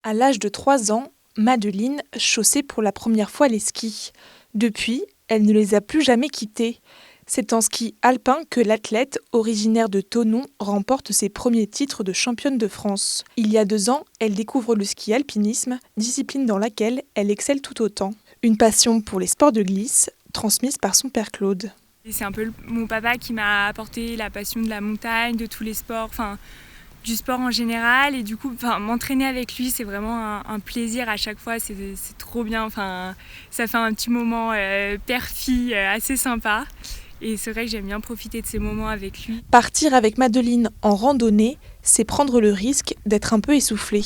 À l'âge de 3 ans, Madeline chaussait pour la première fois les skis. Depuis, elle ne les a plus jamais quittés. C'est en ski alpin que l'athlète, originaire de Thonon, remporte ses premiers titres de championne de France. Il y a 2 ans, elle découvre le ski alpinisme, discipline dans laquelle elle excelle tout autant. Une passion pour les sports de glisse, transmise par son père Claude. C'est un peu mon papa qui m'a apporté la passion de la montagne, de tous les sports, du sport en général. Et du coup, m'entraîner avec lui, c'est vraiment un plaisir à chaque fois. C'est trop bien. Ça fait un petit moment père-fille assez sympa. Et c'est vrai que j'aime bien profiter de ces moments avec lui. Partir avec Madeline en randonnée, c'est prendre le risque d'être un peu essoufflée.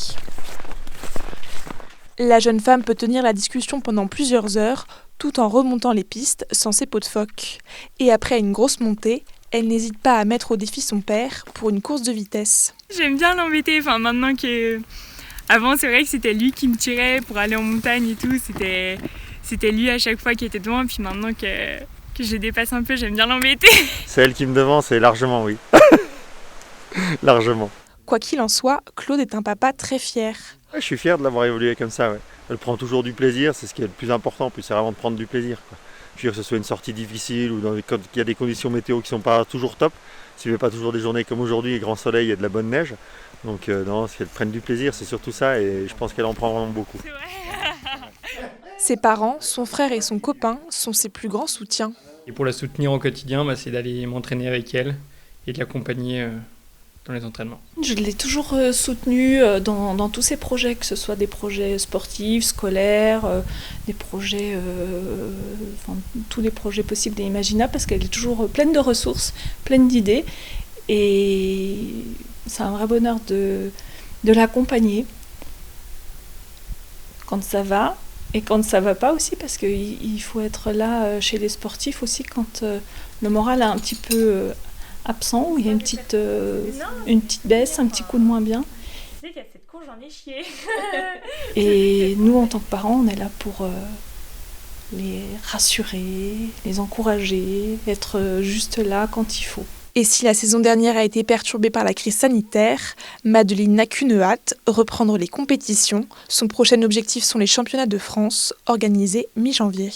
La jeune femme peut tenir la discussion pendant plusieurs heures, tout en remontant les pistes sans ses pots de phoque. Et après une grosse montée, elle n'hésite pas à mettre au défi son père pour une course de vitesse. J'aime bien l'embêter, maintenant que... Avant, c'est vrai que c'était lui qui me tirait pour aller en montagne et tout. C'était lui à chaque fois qui était devant. Puis maintenant que je dépasse un peu, j'aime bien l'embêter. C'est elle qui me devance, et largement, oui. Largement. Quoi qu'il en soit, Claude est un papa très fier. Ouais, je suis fier de l'avoir évolué comme ça. Ouais. Elle prend toujours du plaisir, c'est ce qui est le plus important. Puis c'est vraiment de prendre du plaisir. Quoi. Je veux dire que ce soit une sortie difficile ou quand il y a des conditions météo qui ne sont pas toujours top. S'il n'y avait pas toujours des journées comme aujourd'hui, grand soleil et de la bonne neige. Donc non, qu'elle prenne du plaisir, c'est surtout ça. Et je pense qu'elle en prend vraiment beaucoup. C'est vrai. Ses parents, son frère et son copain sont ses plus grands soutiens. Et pour la soutenir au quotidien, c'est d'aller m'entraîner avec elle et de l'accompagner dans les entraînements. Je l'ai toujours soutenue dans tous ses projets, que ce soit des projets sportifs, scolaires, des projets, tous les projets possibles et imaginables, parce qu'elle est toujours pleine de ressources, pleine d'idées. Et c'est un vrai bonheur de l'accompagner quand ça va. Et quand ça va pas aussi, parce qu'il faut être là chez les sportifs aussi quand le moral est un petit peu absent, où il y a une petite baisse, un petit coup de moins bien. Tu sais qu'il y a cette course, j'en ai chié. Et nous, en tant que parents, on est là pour les rassurer, les encourager, être juste là quand il faut. Et si la saison dernière a été perturbée par la crise sanitaire, Madeline n'a qu'une hâte, reprendre les compétitions. Son prochain objectif sont les championnats de France, organisés mi-janvier.